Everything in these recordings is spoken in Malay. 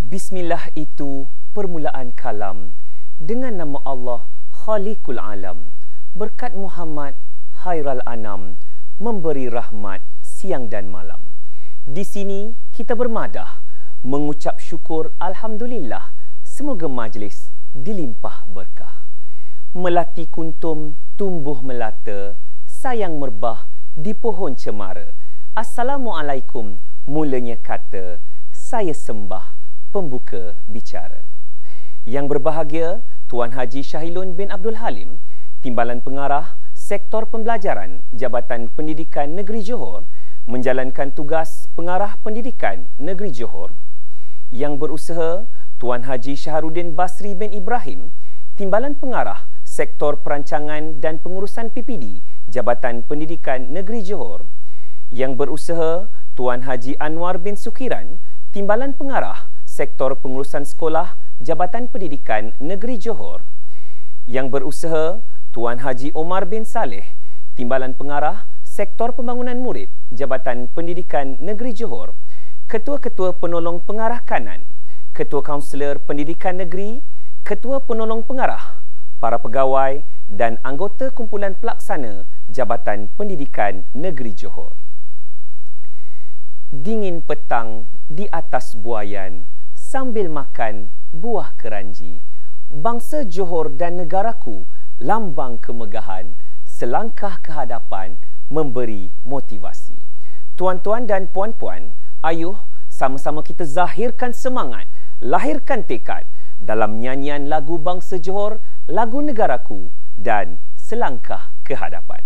Bismillah itu permulaan kalam. Dengan nama Allah, Khaliqul Alam. Berkat Muhammad, Khairal Anam, memberi rahmat siang dan malam. Di sini kita bermadah, mengucap syukur Alhamdulillah. Semoga majlis dilimpah berkah. Melati kuntum tumbuh melata, sayang merbah di pohon cemara. Assalamualaikum mulanya kata, saya sembah pembuka bicara. Yang berbahagia Tuan Haji Syahilun bin Abdul Halim, Timbalan Pengarah Sektor Pembelajaran Jabatan Pendidikan Negeri Johor, menjalankan tugas Pengarah Pendidikan Negeri Johor. Yang berusaha Tuan Haji Syaharuddin Basri bin Ibrahim, Timbalan Pengarah Sektor Perancangan dan Pengurusan PPD Jabatan Pendidikan Negeri Johor. Yang berusaha Tuan Haji Anwar bin Sukiran, Timbalan Pengarah Sektor Pengurusan Sekolah Jabatan Pendidikan Negeri Johor. Yang berusaha Tuan Haji Omar bin Saleh, Timbalan Pengarah Sektor Pembangunan Murid Jabatan Pendidikan Negeri Johor. Ketua-ketua penolong pengarah kanan, Ketua Kaunselor Pendidikan Negeri, Ketua Penolong Pengarah, para pegawai dan anggota kumpulan pelaksana Jabatan Pendidikan Negeri Johor. Dingin petang di atas buayan, sambil makan buah keranji. Bangsa Johor dan negaraku lambang kemegahan, selangkah ke hadapan memberi motivasi. Tuan-tuan dan puan-puan, ayuh sama-sama kita zahirkan semangat, lahirkan tekad dalam nyanyian lagu bangsa Johor, lagu negaraku dan selangkah ke hadapan.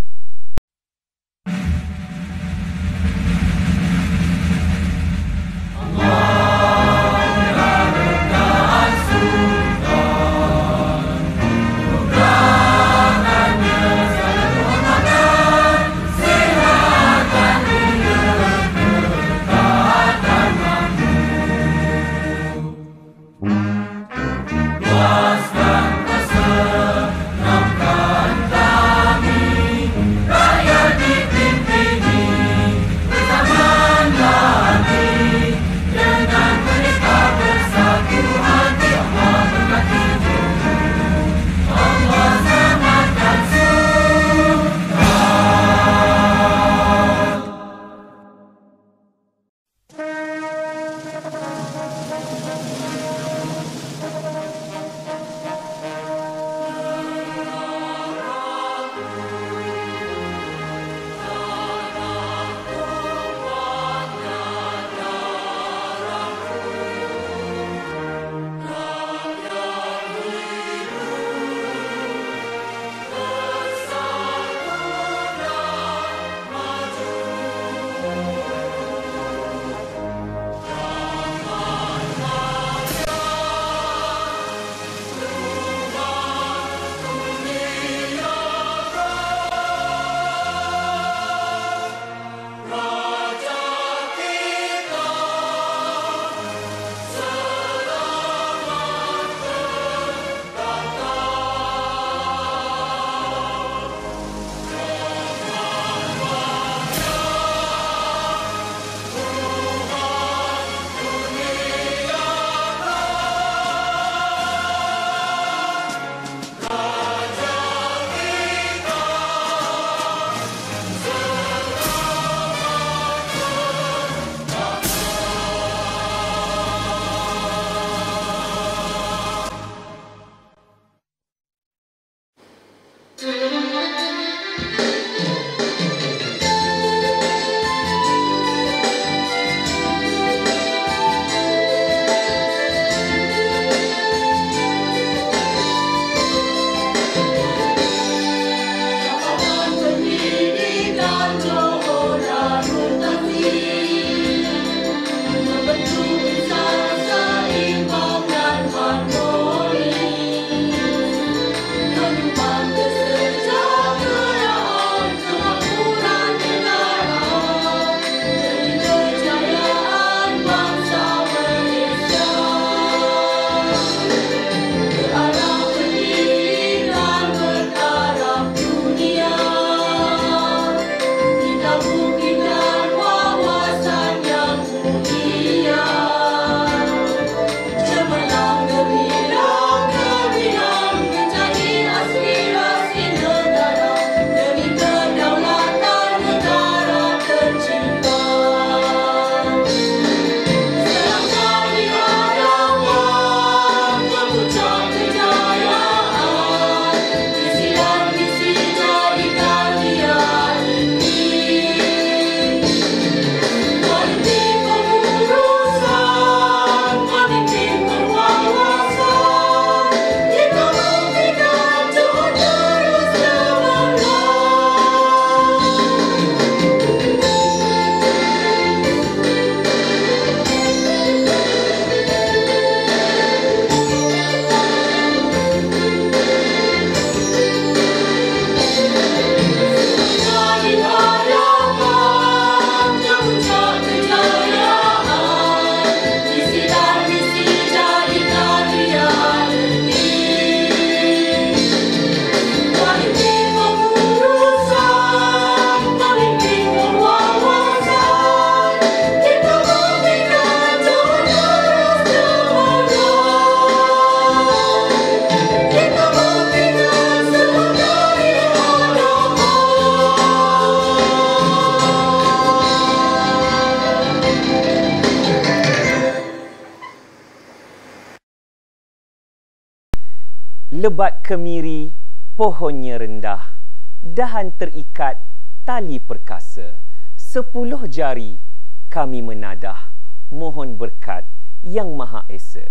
Lebat kemiri, pohonnya rendah, dahan terikat, tali perkasa. 10 jari kami menadah, mohon berkat yang Maha Esa.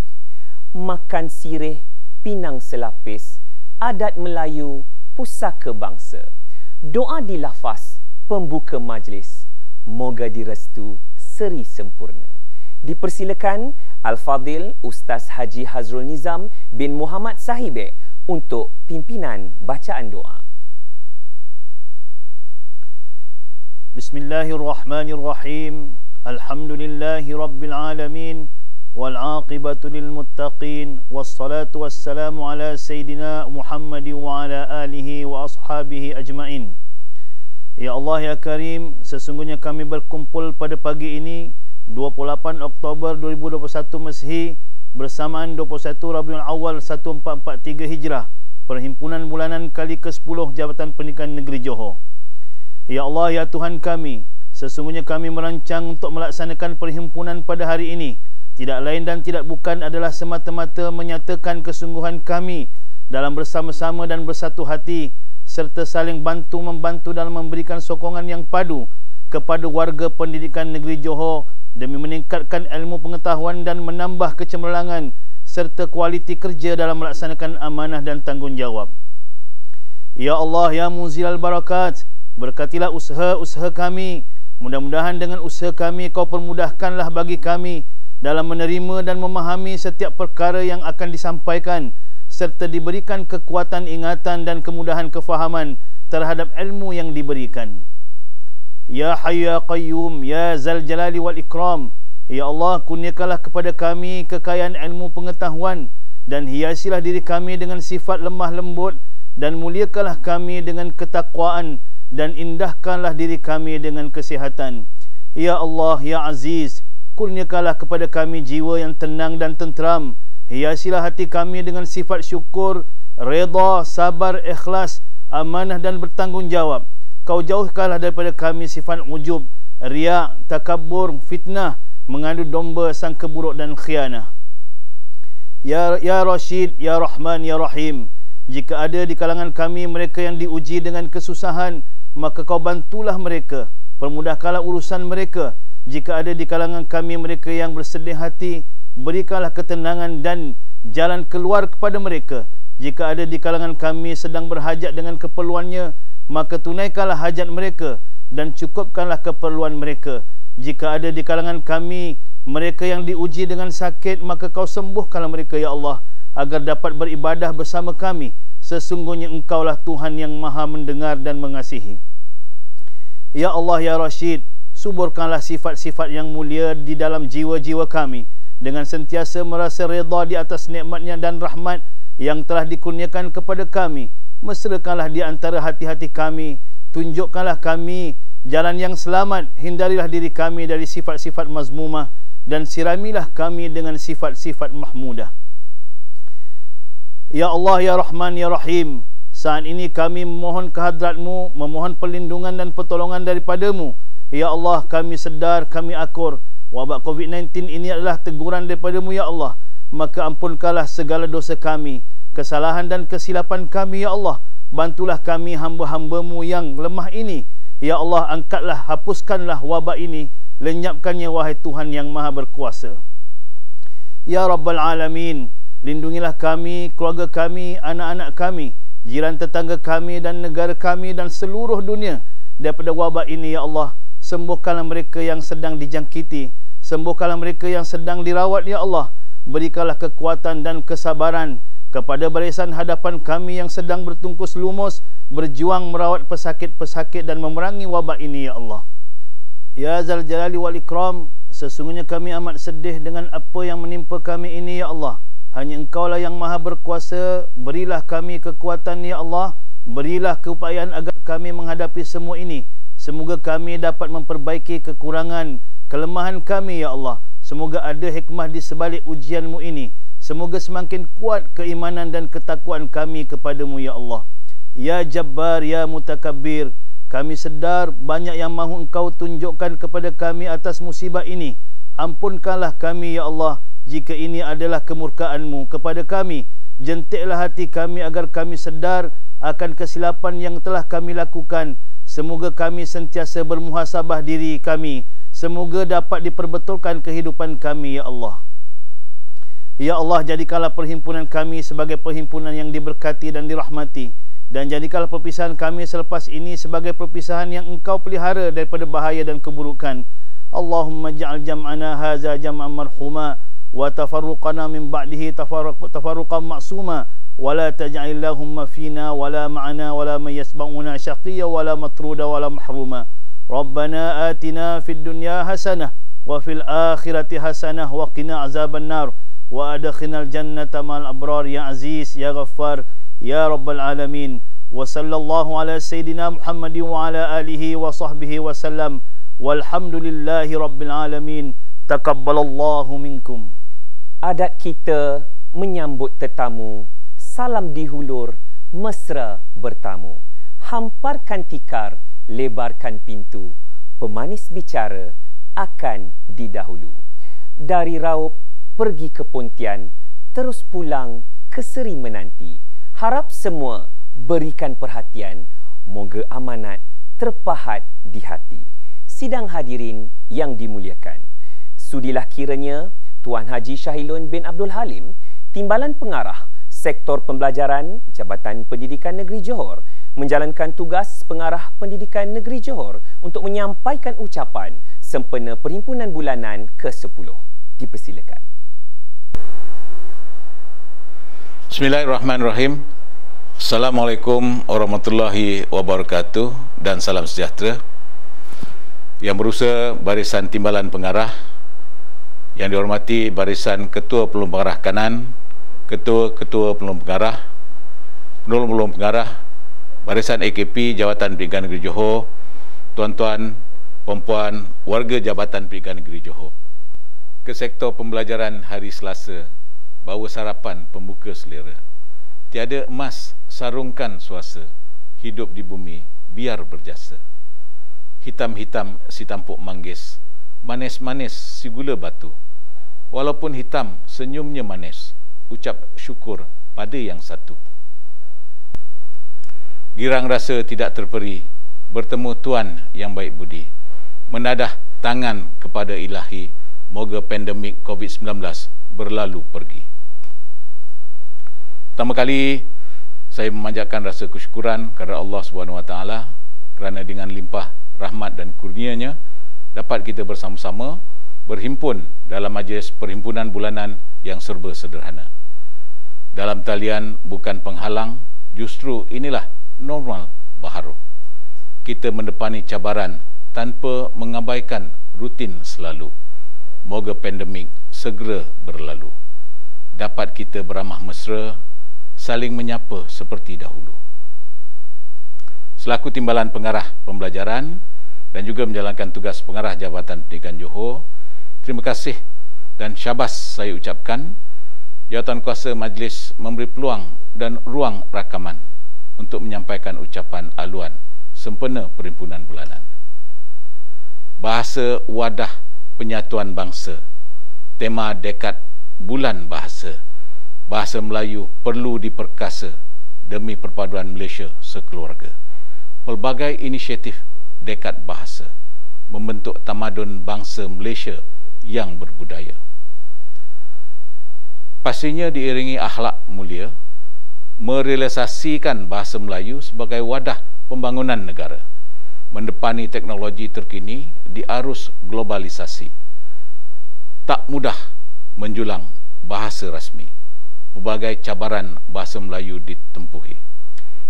Makan sirih, pinang selapis, adat Melayu, pusaka bangsa. Doa dilafaz, pembuka majlis, moga direstu seri sempurna. Dipersilakan Al-Fadil Ustaz Haji Hazrul Nizam bin Muhammad Sahibek untuk pimpinan bacaan doa. Bismillahirrahmanirrahim. Alhamdulillahi rabbil alamin wal aqibatu lil muttaqin wassalatu wassalamu ala sayyidina Muhammad wa ala alihi wa ashabihi ajmain. Ya Allah ya Karim, sesungguhnya kami berkumpul pada pagi ini 28 Oktober 2021 Masehi bersamaan 21 Rabiul Awal 1443 Hijrah, Perhimpunan Bulanan kali ke-10 Jabatan Pendidikan Negeri Johor. Ya Allah ya Tuhan kami, sesungguhnya kami merancang untuk melaksanakan perhimpunan pada hari ini tidak lain dan tidak bukan adalah semata-mata menyatakan kesungguhan kami dalam bersama-sama dan bersatu hati serta saling bantu-membantu dalam memberikan sokongan yang padu kepada warga pendidikan negeri Johor demi meningkatkan ilmu pengetahuan dan menambah kecemerlangan serta kualiti kerja dalam melaksanakan amanah dan tanggungjawab. Ya Allah ya Muzilal Barakat, berkatilah usaha-usaha kami. Mudah-mudahan dengan usaha kami Kau permudahkanlah bagi kami dalam menerima dan memahami setiap perkara yang akan disampaikan serta diberikan kekuatan ingatan dan kemudahan kefahaman terhadap ilmu yang diberikan. Ya Hayyu ya Qayyum, ya Zal Jalali wal Ikram, ya Allah, kurniakanlah kepada kami kekayaan ilmu pengetahuan dan hiasilah diri kami dengan sifat lemah lembut dan muliakanlah kami dengan ketakwaan dan indahkanlah diri kami dengan kesihatan. Ya Allah ya Aziz, kurniakanlah kepada kami jiwa yang tenang dan tenteram. Hiasilah hati kami dengan sifat syukur, redha, sabar, ikhlas, amanah dan bertanggungjawab. Kau jauhkanlah daripada kami sifat ujub, riak, takabur, fitnah, mengadu domba, sangka buruk dan khianah. Ya Rashid, Ya Rahman, Ya Rahim, jika ada di kalangan kami mereka yang diuji dengan kesusahan, maka Kau bantulah mereka, permudahkanlah urusan mereka. Jika ada di kalangan kami mereka yang bersedih hati, berikanlah ketenangan dan jalan keluar kepada mereka. Jika ada di kalangan kami sedang berhajat dengan keperluannya, maka tunaikanlah hajat mereka dan cukupkanlah keperluan mereka. Jika ada di kalangan kami mereka yang diuji dengan sakit, maka Kau sembuhkanlah mereka ya Allah, agar dapat beribadah bersama kami. Sesungguhnya Engkaulah Tuhan yang Maha mendengar dan mengasihi. Ya Allah ya Rashid, suburkanlah sifat-sifat yang mulia di dalam jiwa-jiwa kami dengan sentiasa merasa redha di atas nikmat-Nya dan rahmat yang telah dikurniakan kepada kami. Mesrakanlah di antara hati-hati kami, tunjukkanlah kami jalan yang selamat, hindarilah diri kami dari sifat-sifat mazmumah dan siramilah kami dengan sifat-sifat mahmudah. Ya Allah ya Rahman ya Rahim, saat ini kami memohon kehadrat-Mu, memohon perlindungan dan pertolongan daripada-Mu. Ya Allah, kami sedar, kami akur wabak COVID-19 ini adalah teguran daripada-Mu ya Allah. Maka ampunkanlah segala dosa kami, kesalahan dan kesilapan kami ya Allah. Bantulah kami hamba-hamba-Mu yang lemah ini ya Allah. Angkatlah, hapuskanlah wabak ini, lenyapkannya wahai Tuhan yang Maha berkuasa. Ya Rabbal Alamin, lindungilah kami, keluarga kami, anak-anak kami, jiran tetangga kami dan negara kami dan seluruh dunia daripada wabak ini ya Allah. Sembuhkanlah mereka yang sedang dijangkiti, sembuhkanlah mereka yang sedang dirawat ya Allah. Berikanlah kekuatan dan kesabaran kepada barisan hadapan kami yang sedang bertungkus lumus berjuang merawat pesakit-pesakit dan memerangi wabak ini ya Allah. Ya Zal Jalali wal Ikram, sesungguhnya kami amat sedih dengan apa yang menimpa kami ini ya Allah. Hanya Engkaulah yang Maha berkuasa. Berilah kami kekuatan ya Allah, berilah keupayaan agar kami menghadapi semua ini. Semoga kami dapat memperbaiki kekurangan, kelemahan kami ya Allah. Semoga ada hikmah di sebalik ujian-Mu ini. Semoga semakin kuat keimanan dan ketakwaan kami kepada-Mu ya Allah. Ya Jabbar, Ya Mutakabbir, kami sedar banyak yang mahu Engkau tunjukkan kepada kami atas musibah ini. Ampunkanlah kami ya Allah jika ini adalah kemurkaan-Mu kepada kami. Jentiklah hati kami agar kami sedar akan kesilapan yang telah kami lakukan. Semoga kami sentiasa bermuhasabah diri kami. Semoga dapat diperbetulkan kehidupan kami, ya Allah. Ya Allah, jadikanlah perhimpunan kami sebagai perhimpunan yang diberkati dan dirahmati. Dan jadikanlah perpisahan kami selepas ini sebagai perpisahan yang Engkau pelihara daripada bahaya dan keburukan. Allahumma ja'al jam'ana haza jam'an marhuma wa tafarruqana min ba'dihi tafarruqan ma'suma wa la taj'alillahumma fina wa la ma'ana wa la man yasba'una syaqiyya wa la matruda wa la mahruma. Rabbana atina fid dunya hasanah wa fil akhirati hasanah wa qina azaban nar wa adkhilnal jannata ma'al abrar ya aziz ya ghaffar ya rabbal alamin. Wa sallallahu ala sayyidina Muhammadin wa ala alihi wa sahbihi wa sallam. Walhamdulillahi rabbil alamin. Taqabbalallahu minkum. Adat kita menyambut tetamu, salam dihulur, mesra bertamu. Hamparkan tikar, lebarkan pintu, pemanis bicara akan didahulu. Dari Raup pergi ke Pontian, terus pulang ke Seri menanti. Harap semua berikan perhatian, moga amanat terpahat di hati. Sidang hadirin yang dimuliakan, sudilah kiranya Tuan Haji Syahilun bin Abdul Halim, Timbalan Pengarah Sektor Pembelajaran Jabatan Pendidikan Negeri Johor, menjalankan tugas Pengarah Pendidikan Negeri Johor untuk menyampaikan ucapan sempena Perhimpunan Bulanan ke-10. Dipersilakan. Bismillahirrahmanirrahim. Assalamualaikum warahmatullahi wabarakatuh dan salam sejahtera. Yang berusaha Barisan Timbalan Pengarah, yang dihormati Barisan Ketua Penolong Pengarah Kanan, Ketua Penolong Pengarah, Penolong Pengarah, Barisan AKP Jabatan Pendidikan Negeri Johor, tuan-tuan, puan-puan, warga Jabatan Pendidikan Negeri Johor. Ke sektor pembelajaran hari Selasa, bawa sarapan pembuka selera. Tiada emas, sarungkan suasa, hidup di bumi biar berjasa. Hitam-hitam si tampuk manggis, manis-manis si gula batu. Walaupun hitam, senyumnya manis, ucap syukur pada yang satu. Girang rasa tidak terperi, bertemu Tuan yang baik budi, menadah tangan kepada Ilahi, moga pandemik COVID-19 berlalu pergi. Pertama kali, saya memanjatkan rasa kesyukuran kepada Allah SWT kerana dengan limpah rahmat dan kurnianya dapat kita bersama-sama berhimpun dalam majlis perhimpunan bulanan yang serba sederhana. Dalam talian bukan penghalang, justru inilah normal baharu. Kita mendepani cabaran tanpa mengabaikan rutin selalu. Moga pandemik segera berlalu. Dapat kita beramah mesra, saling menyapa seperti dahulu. Selaku Timbalan Pengarah Pembelajaran dan juga menjalankan tugas Pengarah Jabatan Pendidikan Johor, terima kasih dan syabas saya ucapkan. Jawatan Kuasa Majlis memberi peluang dan ruang rakaman untuk menyampaikan ucapan aluan sempena Perhimpunan Bulanan. Bahasa Wadah Penyatuan Bangsa, tema dekad Bulan Bahasa. Bahasa Melayu perlu diperkasa demi perpaduan Malaysia sekeluarga. Pelbagai inisiatif dekad bahasa membentuk tamadun bangsa Malaysia yang berbudaya. Pastinya diiringi akhlak mulia, merealisasikan bahasa Melayu sebagai wadah pembangunan negara, mendepani teknologi terkini di arus globalisasi. Tak mudah menjulang bahasa rasmi. Pelbagai cabaran bahasa Melayu ditempuhi,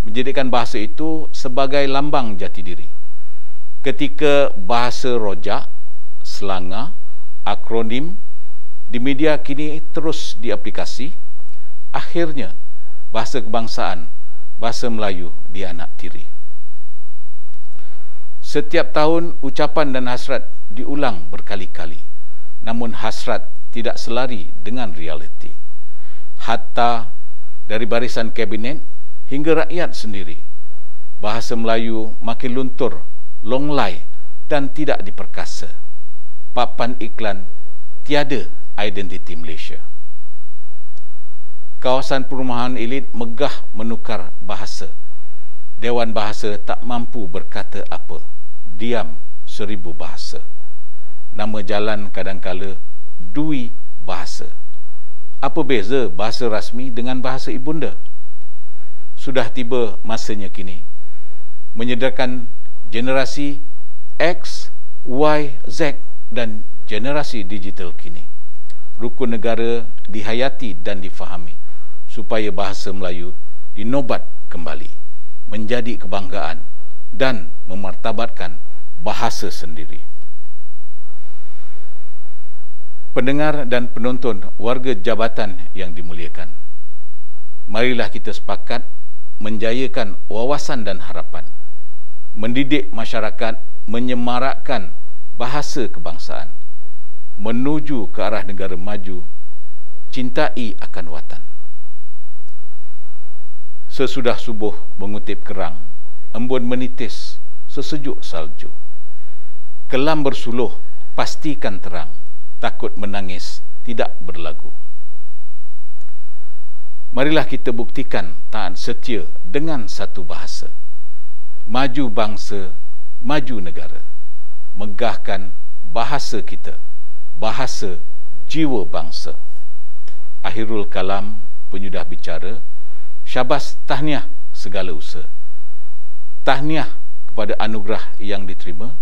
menjadikan bahasa itu sebagai lambang jati diri. Ketika bahasa rojak, selanga, akronim di media kini terus diaplikasi, akhirnya bahasa kebangsaan, bahasa Melayu dianaktiri. Setiap tahun ucapan dan hasrat diulang berkali-kali, namun hasrat tidak selari dengan realiti. Hatta dari barisan kabinet hingga rakyat sendiri, bahasa Melayu makin luntur, longlai dan tidak diperkasa. Papan iklan tiada identiti Malaysia. kawasan perumahan elit megah menukar bahasa. Dewan bahasa tak mampu berkata apa. Diam 1000 bahasa. Nama jalan kadangkala dui bahasa. Apa beza bahasa rasmi dengan bahasa ibunda? Sudah tiba masanya kini menyedarkan generasi X, Y, Z dan generasi digital kini. Rukun negara dihayati dan difahami supaya bahasa Melayu dinobat kembali menjadi kebanggaan dan memartabatkan bahasa sendiri. Pendengar dan penonton warga jabatan yang dimuliakan, marilah kita sepakat menjayakan wawasan dan harapan, mendidik masyarakat menyemarakkan bahasa kebangsaan, menuju ke arah negara maju, cintai akan watan. Sesudah subuh mengutip kerang, embun menitis sesejuk salju. Kelam bersuluh pastikan terang, takut menangis tidak berlagu. Marilah kita buktikan taat setia dengan satu bahasa. Maju bangsa, maju negara. Megahkan bahasa kita, bahasa jiwa bangsa. Akhirul kalam, penyudah bicara. Syabas tahniah segala usaha. Tahniah kepada anugerah yang diterima.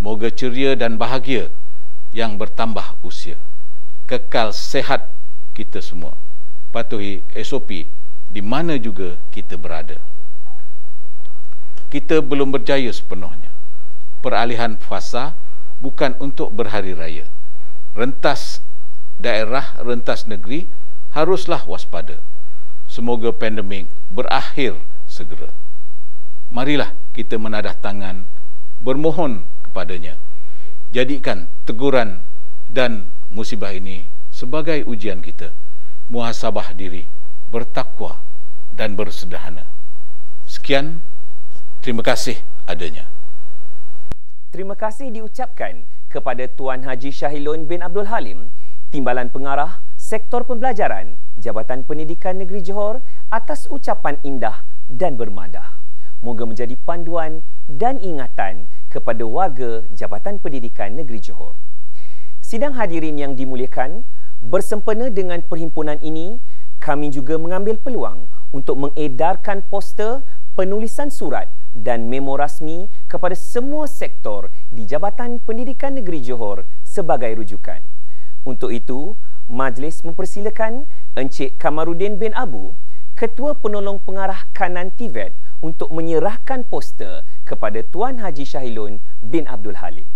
Moga ceria dan bahagia yang bertambah usia. Kekal sehat kita semua. Patuhi SOP di mana juga kita berada. Kita belum berjaya sepenuhnya. Peralihan fasa bukan untuk berhari raya. Rentas daerah, rentas negeri haruslah waspada. Semoga pandemik berakhir segera. Marilah kita menadah tangan, bermohon kepadanya. Jadikan teguran dan musibah ini sebagai ujian kita. Muhasabah diri, bertakwa dan bersederhana. Sekian, terima kasih adanya. Terima kasih diucapkan kepada Tuan Haji Syahilun bin Abdul Halim, Timbalan Pengarah Sektor Pembelajaran Jabatan Pendidikan Negeri Johor atas ucapan indah dan bermadah. Moga menjadi panduan dan ingatan kepada warga Jabatan Pendidikan Negeri Johor. Sidang hadirin yang dimuliakan, bersempena dengan perhimpunan ini, kami juga mengambil peluang untuk mengedarkan poster, penulisan surat dan memo rasmi kepada semua sektor di Jabatan Pendidikan Negeri Johor sebagai rujukan. Untuk itu, majlis mempersilakan Encik Kamarudin bin Abu, Ketua Penolong Pengarah Kanan TVET, untuk menyerahkan poster kepada Tuan Haji Syahilun bin Abdul Halim.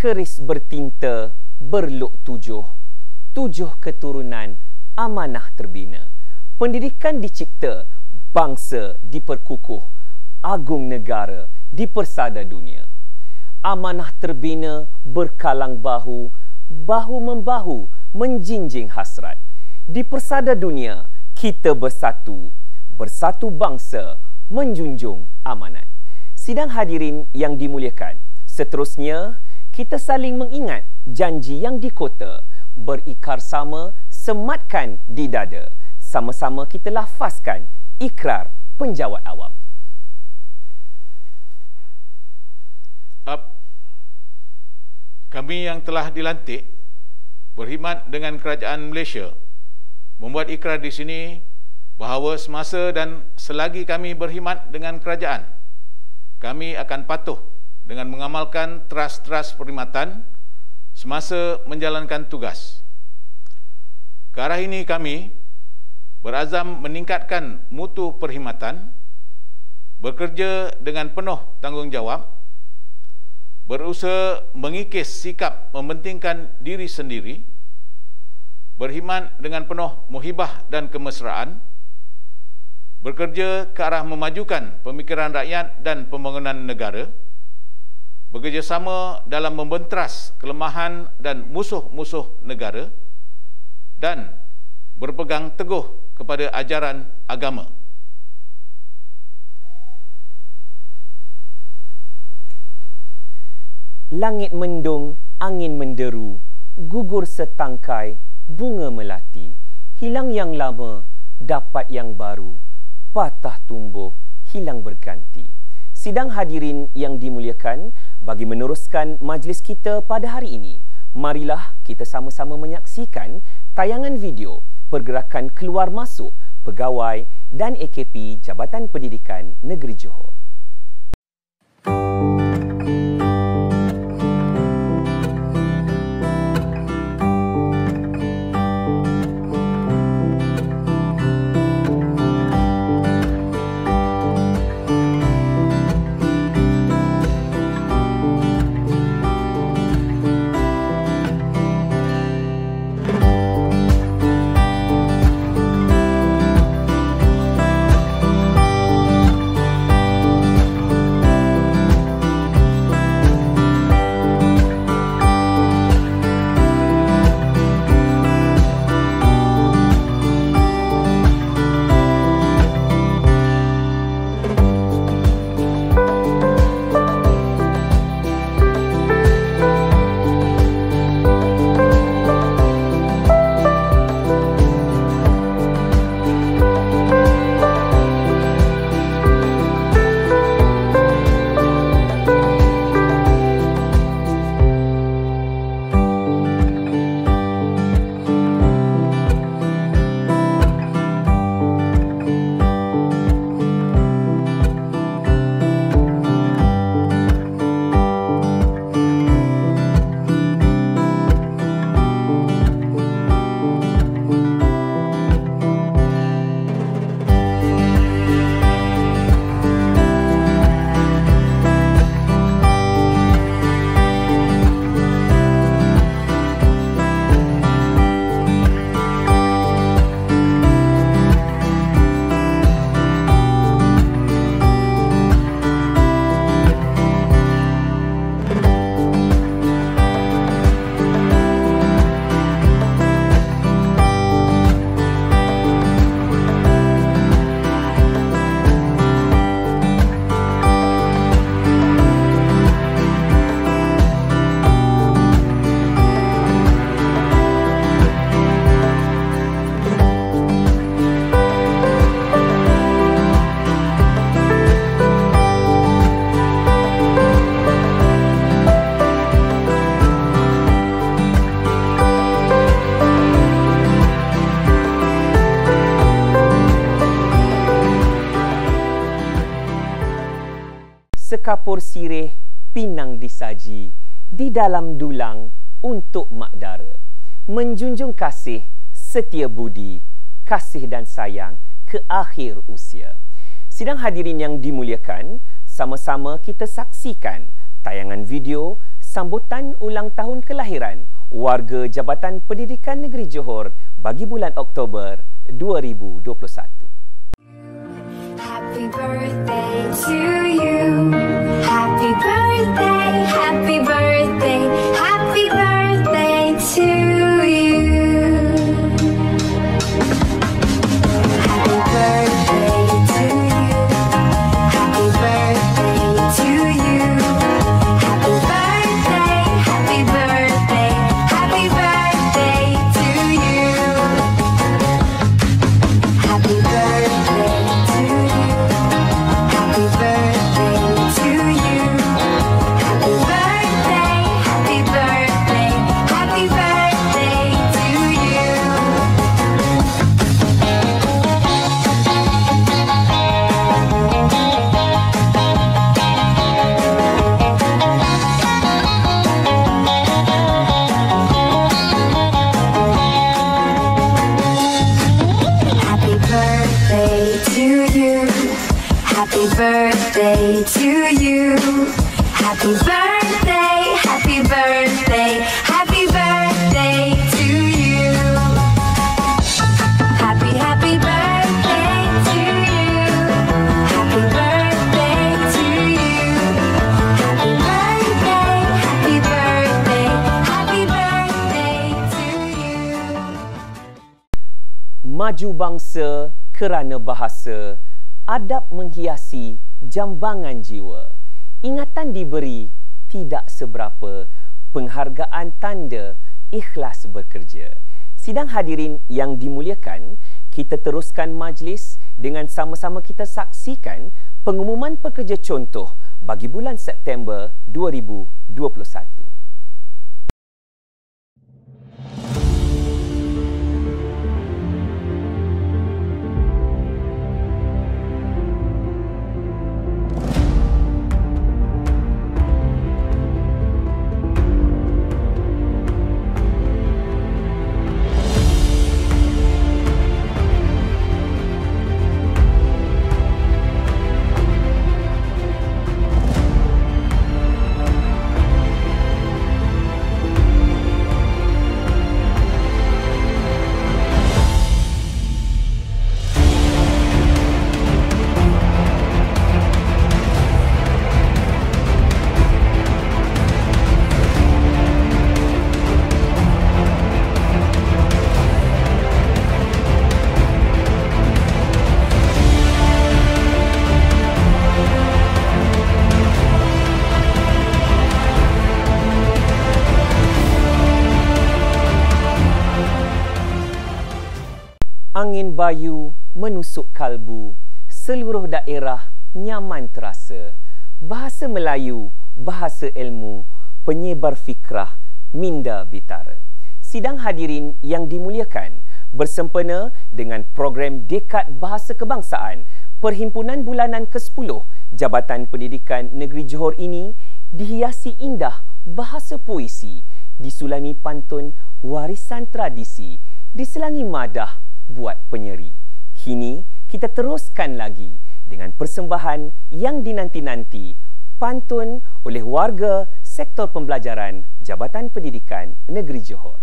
Keris bertinta berluk 7 keturunan amanah terbina. Pendidikan dicipta, bangsa diperkukuh, agung negara dipersada dunia. Amanah terbina berkalang bahu, bahu-membahu menjinjing hasrat. Di persada dunia kita bersatu, bersatu bangsa menjunjung amanat. Sidang hadirin yang dimuliakan, seterusnya kita saling mengingat janji yang dikota, berikrar sama, sematkan di dada. Sama-sama kita lafazkan ikrar penjawat awam. Kami yang telah dilantik berkhidmat dengan kerajaan Malaysia membuat ikrar di sini bahawa semasa dan selagi kami berkhidmat dengan kerajaan, kami akan patuh dengan mengamalkan teras-teras perkhidmatan semasa menjalankan tugas. Ke arah ini kami berazam meningkatkan mutu perkhidmatan, bekerja dengan penuh tanggungjawab, berusaha mengikis sikap mementingkan diri sendiri, berkhidmat dengan penuh muhibah dan kemesraan, bekerja ke arah memajukan pemikiran rakyat dan pembangunan negara, bekerjasama dalam membenteras kelemahan dan musuh-musuh negara, dan berpegang teguh kepada ajaran agama. Langit mendung, angin menderu, gugur setangkai bunga melati, hilang yang lama, dapat yang baru, patah tumbuh, hilang berganti. Sidang hadirin yang dimuliakan, bagi meneruskan majlis kita pada hari ini, marilah kita sama-sama menyaksikan tayangan video pergerakan keluar masuk pegawai dan AKP Jabatan Pendidikan Negeri Johor. Sekapur sirih pinang disaji di dalam dulang untuk mak dara, menjunjung kasih setia budi, kasih dan sayang ke akhir usia. Sidang hadirin yang dimuliakan, sama-sama kita saksikan tayangan video sambutan ulang tahun kelahiran warga Jabatan Pendidikan Negeri Johor bagi bulan Oktober 2021. Happy birthday to you. Happy birthday, happy birthday, happy birthday to you. Happy birthday to you. Happy birthday to you. Happy birthday, happy birthday, happy birthday to you. Happy birthday to you. Happy birthday to you. Happy birthday, happy birthday, happy birthday to you. Happy birthday to you. Happy birthday to you. Happy birthday, happy birthday, happy birthday to you. maju bangsa kerana bahasa, adab menghiasi jambangan jiwa. Ingatan diberi tidak seberapa, penghargaan tanda ikhlas bekerja. Sidang hadirin yang dimuliakan, kita teruskan majlis dengan sama-sama kita saksikan pengumuman pekerja contoh bagi bulan September 2021. Angin bayu menusuk kalbu, seluruh daerah nyaman terasa. Bahasa Melayu, bahasa ilmu, penyebar fikrah, minda bitara. Sidang hadirin yang dimuliakan, bersempena dengan program Dekad Bahasa Kebangsaan, Perhimpunan Bulanan ke-10 Jabatan Pendidikan Negeri Johor ini dihiasi indah bahasa puisi, disulami pantun warisan tradisi, diselangi madah buat penyeri. Kini kita teruskan lagi dengan persembahan yang dinanti-nanti, pantun oleh warga sektor pembelajaran Jabatan Pendidikan Negeri Johor.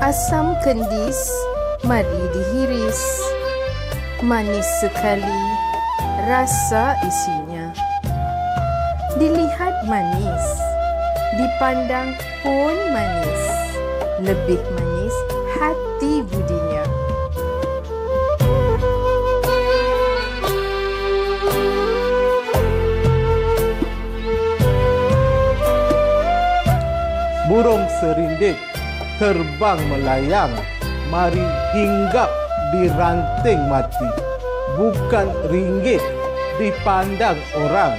Asam kendis, mari dihiris. Manis sekali, rasa isinya. Dilihat manis, dipandang pun manis. Lebih manis hati budinya. Burung serindit terbang melayang, mari hinggap di ranting mati. Bukan ringgit dipandang orang,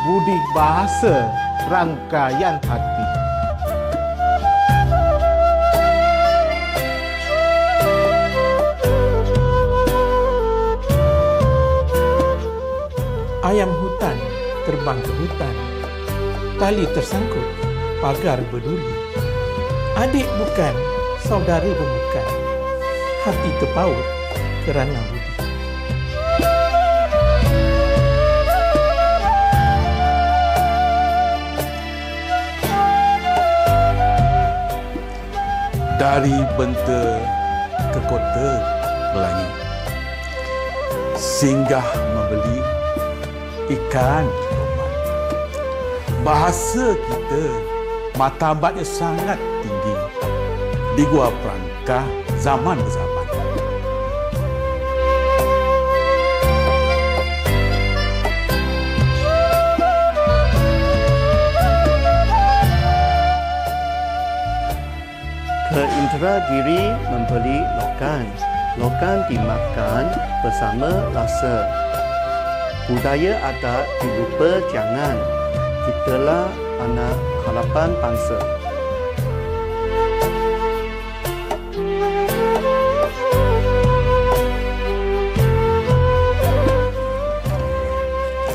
budi bahasa rangkaian hati. Ayam hutan terbang ke hutan, tali tersangkut, pagar berduri. Adik bukan, saudara pun bukan, hati terpaut kerana budi. Dari benta ke kota Pelangi, singgah membeli ikan roman. Bahasa kita martabatnya sangat tinggi di Gua Perangkah zaman berzaman. Ke Indragiri membeli lokan. Lokan dimakan bersama rasa. Budaya adat dilupa jangan. Kitalah anak harapan bangsa.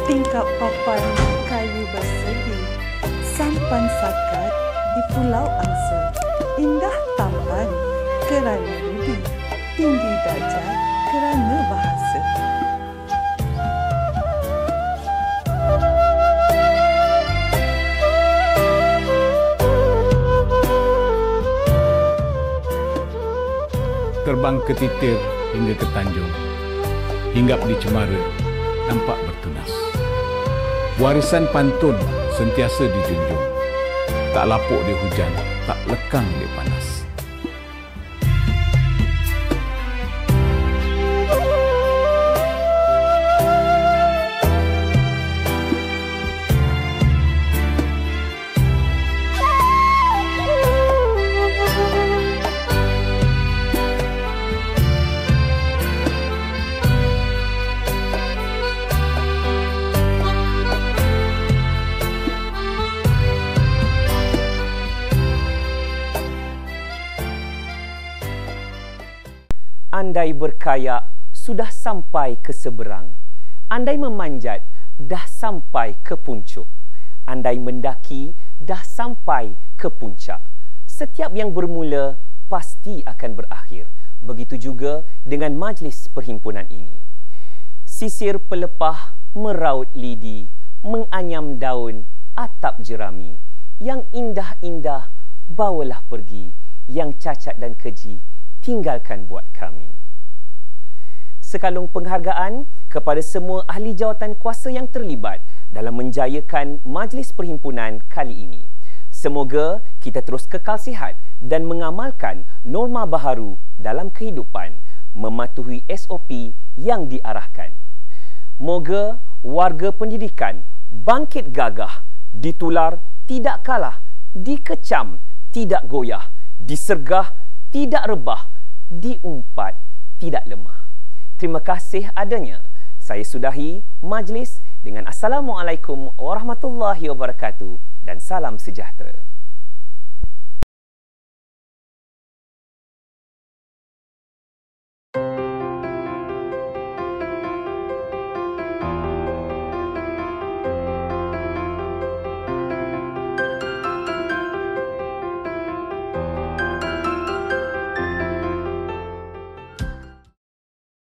Tingkap papan kayu bersegi, sampan sakat di Pulau Angsa. Indah tampan kerana budi. tinggi darjat kerana bahasa. Terbang ke titir hingga ke tanjung, hinggap di cemara, nampak bertunas. Warisan pantun sentiasa dijunjung, tak lapuk di hujan, tak lekang di panas. Andai berkayak, sudah sampai ke seberang. Andai memanjat, dah sampai ke puncak. Andai mendaki, dah sampai ke puncak. Setiap yang bermula, pasti akan berakhir. Begitu juga dengan majlis perhimpunan ini. Sisir pelepah meraut lidi, menganyam daun atap jerami. Yang indah-indah, bawalah pergi. Yang cacat dan keji, tinggalkan buat kami. Sekalung penghargaan kepada semua ahli jawatan kuasa yang terlibat dalam menjayakan majlis perhimpunan kali ini. Semoga kita terus kekal sihat dan mengamalkan norma baharu dalam kehidupan, mematuhi SOP yang diarahkan. Moga warga pendidikan bangkit gagah, ditular tidak kalah, dikecam tidak goyah, disergah tidak rebah, diumpat tidak lemah. Terima kasih adanya. Saya sudahi majlis dengan Assalamualaikum warahmatullahi wabarakatuh dan salam sejahtera.